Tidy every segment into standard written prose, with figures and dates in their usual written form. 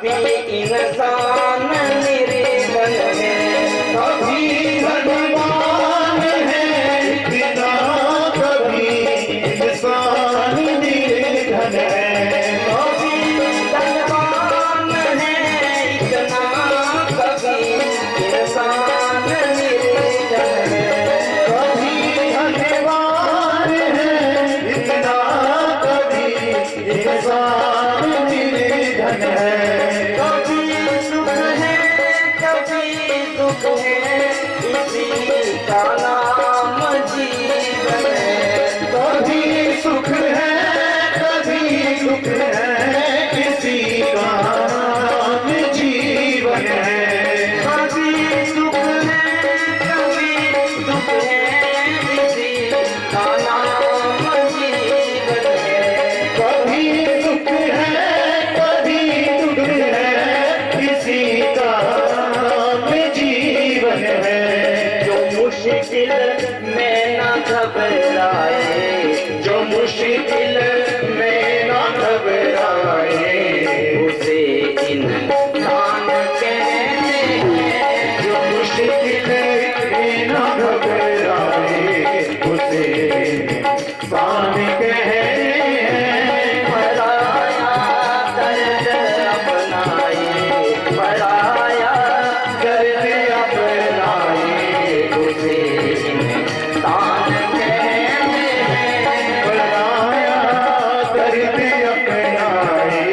कभी इंसान निर्धन है, कभी धनवान है इतना, कभी इंसान निर्धन है। कभी धनवान है इतना, कभी इंसान निर्धन है। कभी धनवान है इतना, कभी इंसान निर्धन है। कभी सुख है कभी दुख है, इसी का नाम जीवन है। कभी सुख है कभी दुख है, किसी का नाम जीवन है। कभी सुख है कभी दुख है, इसी का नाम जीवन है। कभी सुख है कभी दुख है, किसी का नाम जीवन है। जो मुश्किल में न घबराए, जो मुश्किल में न घबराए, उसे इंसान कहते हैं। जो मुश्किल में न घबराए, उसे इंसान कहते हैं। पराया दर्द अपनाए, पराया दर्द अपनाए, उसे इंसान कहते हैं। पराया दर्द अपनाए,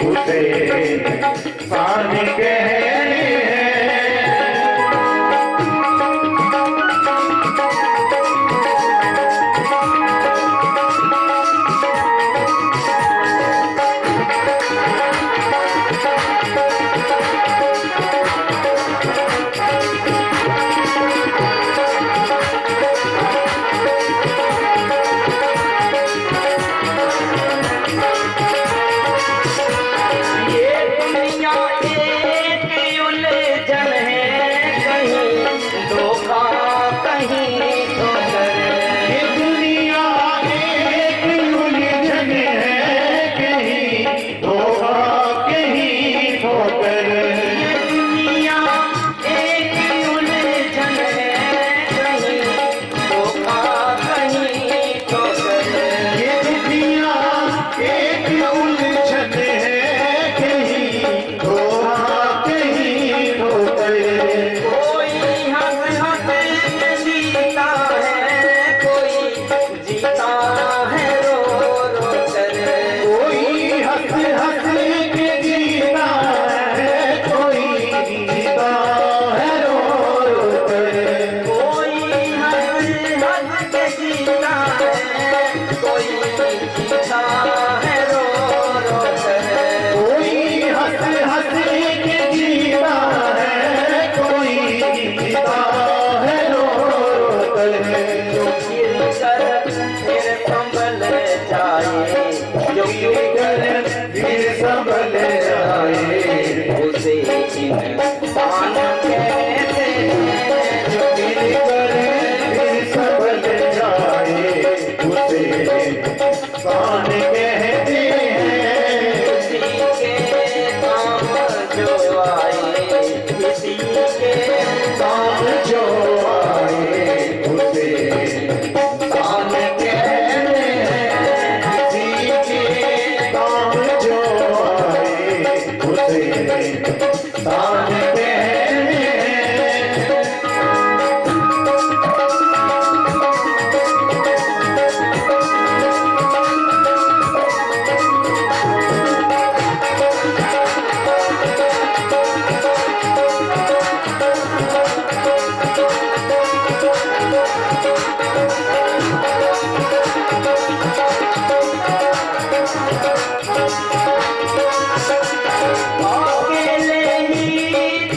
उसे इंसान कहते हैं। ये दुनिया एक उलझन है, कहीं धोखा कहीं ठोकर। ये दुनिया एक उलझन है, कहीं धोखा कहीं ठोकर। ये दुनिया एक उलझन है, कहीं धोखा कहीं ठोकर। ये दुनिया एक उलझन है, कहीं धोखा कहीं ठोकर। कोई हंस हंस के जीता है, कोई जीता है रो रो कर। कोई हंस हंस के जीता है, कोई जीता है रो रो कर। कोई हंस हंस के जीता है, कोई जीता है रो रो कर। कोई हंस हंस के जीता है, कोई जीता है रो रो कर। जो गिर कर फिर संभल जाए, जो गिर कर फिर संभल जाए, उसे इंसान कहते हैं। जो गिर कर फिर संभल जाए, उसे इंसान कहते हैं। किसी के काम जो आए, किसी के काम जो आए, उसे इंसान कहते हैं। किसी के काम जो आए, उसे इंसान कहते हैं। अकेले ही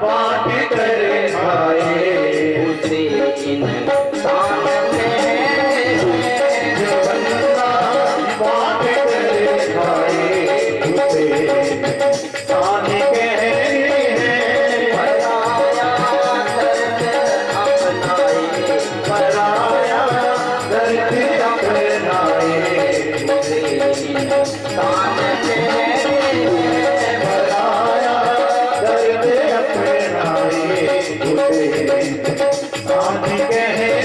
बात कर खाए उसे इंसान कहते हैं। जो बंदा बात कर खाए उसे इंसान कहते हैं। पराया दर्द अपनाए पराया दर्द अपनाए उसे इंसान कहते हैं। पराया दर्द अपनाए उसे इंसान कहते हैं।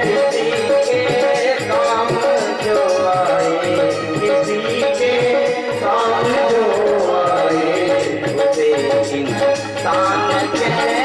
किसी के काम जो आए किसी के काम जो आए उसे इंसान कहते